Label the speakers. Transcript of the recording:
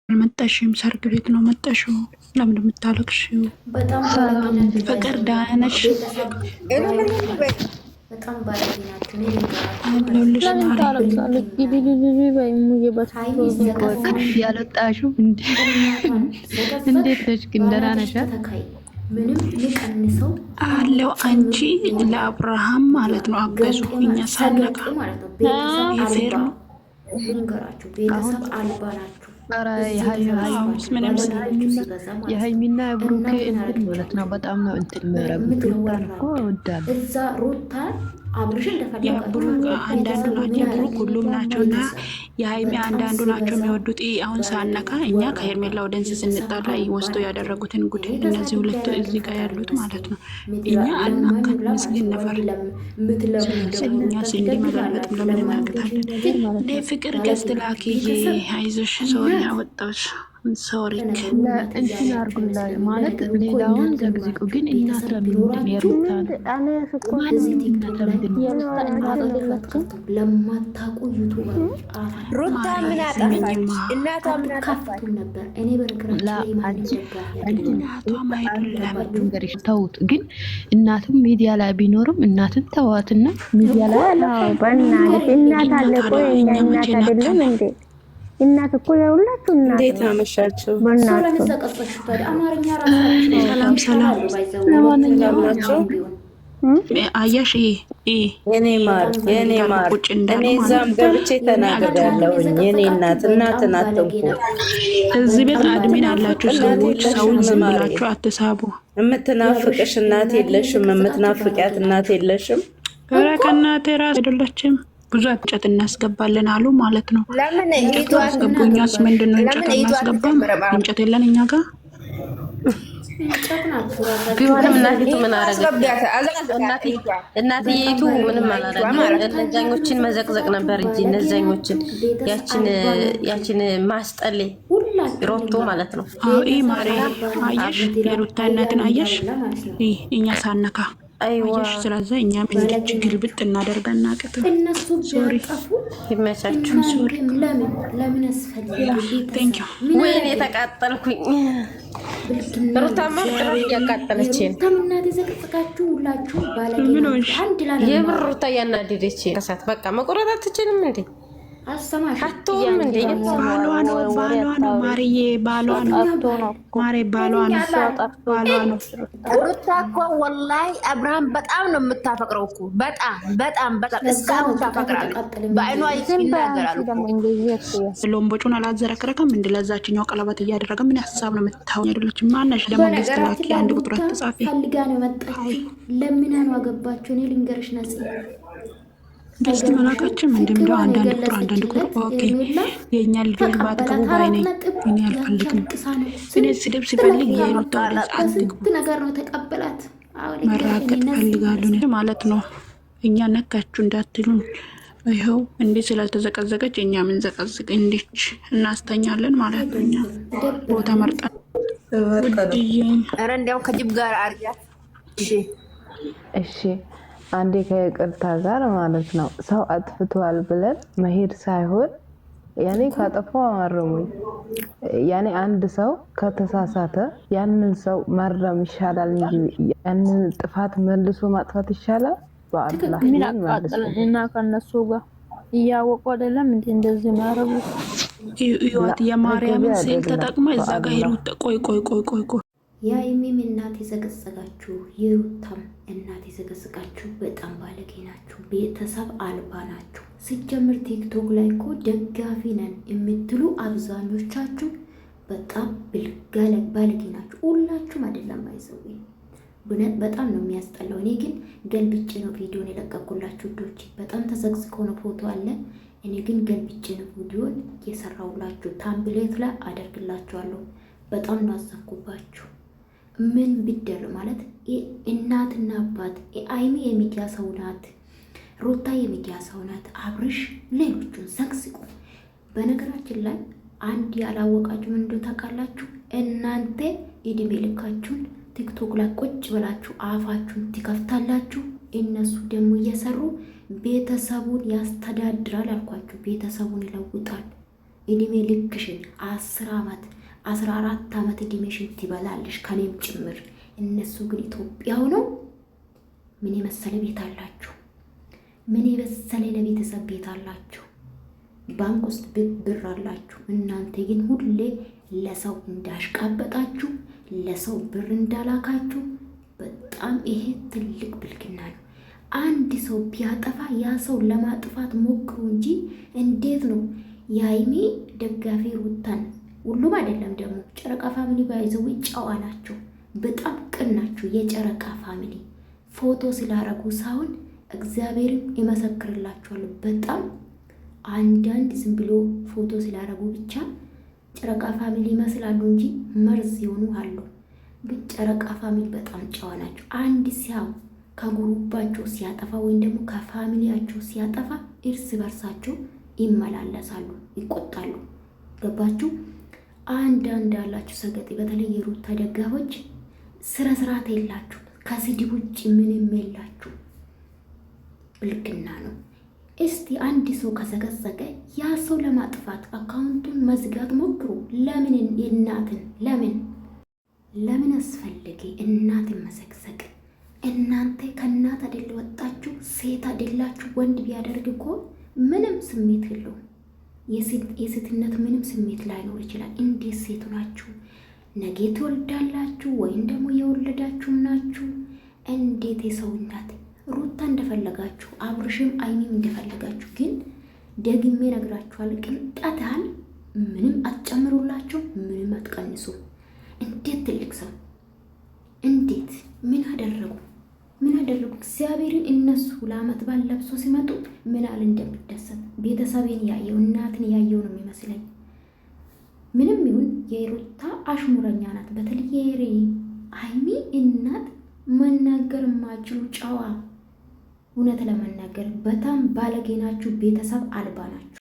Speaker 1: አልመጣሽም? ሰርግ ቤት ነው መጣሽው? ለምን የምታለቅሽው?
Speaker 2: በጣም
Speaker 1: ፍቅር ደህና ነሽ?
Speaker 2: በጣም ባለጌ ናቸው።
Speaker 1: አለሁልሽ ማሪ።
Speaker 3: ያልወጣሽው እንዴት ነሽ? ግን ደህና ነሽ?
Speaker 2: ምንም ልቀንሰው
Speaker 1: አለው አንቺ ለአብርሃም ማለት ነው አገዙ። እኛ ሳነቃ የፌር ነው
Speaker 2: ንገራችሁ። ቤተሰብ አልባ ናችሁ።
Speaker 3: የሀይሚና የብሩኬ እንትን ማለት ነው። በጣም ነው እንትን የሚያረጉት። ሩታን እኮ እወዳለሁ።
Speaker 2: እዛ ሩታን አብርሽ
Speaker 1: የብሩክ አንዳንዱ ናቸው፣ የብሩክ ሁሉም ናቸው እና የሀይሚ አንዳንዱ ናቸው የሚወዱት። አሁን ሳነካ እኛ ከሄርሜላ ወደንስ ስንጣላ ወስዶ ያደረጉትን ጉድ እነዚህ ሁለቱ እዚህ ጋር ያሉት ማለት ነው። እኛ አልናካን ምስግን ነበር። ስለዚህ እኛ እንዲመላለጥም ለምን እናግታለን? እንደ ፍቅር ገዝት ላኪዬ አይዞሽ ሰውን ያወጣዎች ሶሪክ
Speaker 3: እንትን አርጉላ ማለት ሌላውን ዘግዝቁ፣ ግን እናት ለምንድን የሩታን
Speaker 2: ለማታውቁ ዩቱበሮች
Speaker 4: ሩታ ምን አጠፋች? እናቷ ምን አጠፋች
Speaker 2: ነበር? እኔ
Speaker 3: በነገራችን ተውት። ግን እናትም ሚዲያ ላይ ቢኖርም እናትን ተዋትና ሚዲያ ላይ
Speaker 4: እናት አለ እኮ የእኛ እናት አይደለም እንዴ? እናት እኮ የሁላችሁ እናት።
Speaker 5: እንዴት አመሻችሁ?
Speaker 1: ሰላም ሰላም።
Speaker 5: ለማንኛውም ናቸው
Speaker 1: አያሽ
Speaker 5: የኔ ማር እኔ እዛም ገብቼ ተናግሬያለሁኝ። የኔ እናትን አትንኩ።
Speaker 1: እዚህ ቤት አድሚን አላችሁ ሰዎች ሰውን ዝም ብላችሁ አትሳቡ።
Speaker 5: የምትናፍቅሽ እናት የለሽም? የምትናፍቂያት እናት የለሽም?
Speaker 1: ኧረ ከእናቴ ራስ አይደለችም። ብዙ እንጨት እናስገባለን አሉ ማለት ነው።
Speaker 4: ለምን
Speaker 1: እንጨት አስገቡኛስ? ምንድን ነው እንጨት እናስገባም? እንጨት የለን እኛ ጋር
Speaker 6: ቢሆንም እናቲቱ ምን አረገች? እናትዬቱ ምንም አላረገም። እነዛኞችን መዘቅዘቅ ነበር እንጂ እነዛኞችን ያችን ማስጠሌ ሮቶ ማለት ነው።
Speaker 1: ይህ ማሬ አየሽ፣ የሩታ እናትን አየሽ፣ እኛ ሳነካ አየሽ። ስለዚህ እኛ ምን ችግር ብጥ እናደርገና አቀተው
Speaker 2: እነሱ ቢያጠፉ
Speaker 3: ይመቻችሁ።
Speaker 2: ለምን አስፈልግ?
Speaker 1: ቴንክ ዩ።
Speaker 3: ወይኔ ተቃጠልኩኝ። ሩታማ ያቃጠለች
Speaker 2: ተምናት ዘቅዝቃችሁ ሁላችሁ ባለጌ አንድ ላይ
Speaker 3: የብር ሩታ ያናደደች ከሳት በቃ መቆረጥ አትችልም እንዴ?
Speaker 2: አሰማሽ
Speaker 3: አትሆንም እንዴ?
Speaker 1: ባሏ ነው ማርዬ፣ ባሏ ነው ማሬ፣ ባሏ ነው።
Speaker 4: ሩታ እኮ ወላሂ አብርሃም በጣም ነው የምታፈቅረው እኮ በጣም እስካሁን ታፈቅራለች። በአይኗ ይናገራሉ።
Speaker 1: ሎምቦጩን አላዘረከረከም እንደ ለዛችኛው ቀለበት እያደረገ ምን ሀሳብ ነው የምታው? አይደለች ማነሽ ደግሞ ገዝተላኪ አንድ ቁጥር ተጻፊ
Speaker 2: ፈልጋ ነው መጣች። ለምን ነው አገባችሁ? እኔ ልንገርሽ ነጽ
Speaker 1: ገዝት መላካችን እንደምዶ አንዳንድ ቁጥር ኦኬ። የኛ ልጆች ባጠገቡ ባይ ነኝ እኔ አልፈልግም። እኔ ስድብ ሲፈልግ የሩታ
Speaker 2: ስንት ነገር ነው ተቀበላት።
Speaker 1: መራገጥ ፈልጋለሁ ማለት ነው። እኛ ነካችሁ እንዳትሉን። ይኸው እንዴ ስላልተዘቀዘቀች እኛ ምን ዘቀዝቅ እንዴች እናስተኛለን ማለት ነው። እኛ ቦታ መርጠን
Speaker 4: ኧረ እንዲያው ከጅብ ጋር አርጋት።
Speaker 7: እሺ አንዴ ከይቅርታ ጋር ማለት ነው። ሰው አጥፍቷል ብለን መሄድ ሳይሆን ያኔ ካጠፋው አማረሙኝ። ያኔ አንድ ሰው ከተሳሳተ ያንን ሰው ማረም ይሻላል እንጂ ያንን ጥፋት መልሶ ማጥፋት ይሻላል። በአላህ ማለት ነው።
Speaker 6: እና ከነሱ ጋር እያወቁ አይደለም እንዴ እንደዚህ ማረቡ?
Speaker 1: ይወት የማርያምን ስዕል ተጠቅማ እዛ ጋር ሄሩት ቆይ
Speaker 2: የሀይሚም እናት የዘቀዘቃችሁ የሩታም እናት የዘቀዘቃችሁ በጣም ባለጌ ናችሁ። ቤተሰብ አልባ ናችሁ። ሲጀምር ቲክቶክ ላይ እኮ ደጋፊ ነን የምትሉ አብዛኞቻችሁ በጣም ባለጌ ናችሁ። ሁላችሁም አይደለም ባይዘው በጣም ነው የሚያስጠላው። እኔ ግን ገልብጬ ነው ቪዲዮን የለቀኩላችሁ ዶች። በጣም ተዘቅዝቆ ነው ፎቶ አለ። እኔ ግን ገልብጬ ነው ቪዲዮን የሰራሁላችሁ። ታምብሌት ላይ አደርግላችኋለሁ። በጣም ነው አዘንኩባችሁ። ምን ቢደር ማለት እናትና አባት አይሚ የሚዲያ ሰው ናት፣ ሩታ የሚዲያ ሰው ናት፣ አብርሽ ሌሎቹን ዘቅዝቁ። በነገራችን ላይ አንድ ያላወቃችሁ ምን እንደው ታውቃላችሁ? እናንተ እድሜ ልካችሁን ቲክቶክ ላይ ቁጭ ብላችሁ አፋችሁን ትከፍታላችሁ። እነሱ ደግሞ እየሰሩ ቤተሰቡን ያስተዳድራል አልኳችሁ። ቤተሰቡን ይለውጣል። እድሜ ልክሽን 10 ዓመት 14 ዓመት እድሜሽን ትበላለሽ ከኔም ጭምር። እነሱ ግን ኢትዮጵያው ነው። ምን የመሰለ ቤት አላችሁ፣ ምን የመሰለ ለቤተሰብ ቤት አላችሁ፣ ባንክ ውስጥ ብር አላችሁ። እናንተ ግን ሁሌ ለሰው እንዳሽቃበጣችሁ፣ ለሰው ብር እንዳላካችሁ። በጣም ይሄ ትልቅ ብልግና ነው። አንድ ሰው ቢያጠፋ ያ ሰው ለማጥፋት ሞክሩ እንጂ እንዴት ነው የሀይሚ ደጋፊ ሩታን ሁሉም አይደለም ደግሞ ጨረቃ ፋሚሊ ባይዘው ጨዋ ናቸው፣ በጣም ቅን ናቸው። የጨረቃ ፋሚሊ ፎቶ ስላረጉ ሳይሆን እግዚአብሔርም ይመሰክርላቸዋል። በጣም አንዳንድ ዝም ብሎ ፎቶ ስላረጉ ብቻ ጨረቃ ፋሚሊ ይመስላሉ እንጂ መርዝ የሆኑ አሉ። ግን ጨረቃ ፋሚሊ በጣም ጨዋ ናቸው። አንድ ሲያው ከጉሩባቸው ሲያጠፋ ወይም ደግሞ ከፋሚሊያቸው ሲያጠፋ እርስ በርሳቸው ይመላለሳሉ፣ ይቆጣሉ። ገባችሁ? አንዳንድ ያላችሁ ሰገጤ፣ በተለይ የሩታ ደጋፎች ስነ ስርዓት የላችሁ፣ ከስድብ ውጭ ምንም የላችሁ። ብልግና ነው። እስቲ አንድ ሰው ከዘቀዘቀ ያ ሰው ለማጥፋት አካውንቱን መዝጋት ሞክሩ። ለምን እናትን ለምን አስፈልጌ እናትን መዘግዘቅ? እናንተ ከእናት አይደል ወጣችሁ? ሴት አይደላችሁ? ወንድ ቢያደርግ እኮ ምንም ስሜት የለውም። የሴትነት ምንም ስሜት ላይኖር ይችላል። እንዴት ሴቱ ናችሁ? ነገ ትወልዳላችሁ ወይም ደግሞ የወለዳችሁ ናችሁ። እንዴት የሰው እናት ሩታ እንደፈለጋችሁ፣ አብርሽም አይኒም እንደፈለጋችሁ። ግን ደግሜ ነግራችኋል፣ ቅንጣት ያህል ምንም አትጨምሩላቸው፣ ምንም አትቀንሱ። እንዴት ትልቅ ሰው እንዴት ምን አደረጉ? እግዚአብሔርን እነሱ ለአመት በዓል ለብሶ ሲመጡ ምን ያህል እንደሚደሰት ቤተሰቤን ያየው እናትን ያየው ነው የሚመስለኝ። ምንም ይሁን የሩታ አሽሙረኛ ናት። በተለይ ሀይሚ እናት መናገር ማችሉ ጨዋ፣ እውነት ለመናገር በጣም ባለጌ ናችሁ። ቤተሰብ አልባ ናችሁ።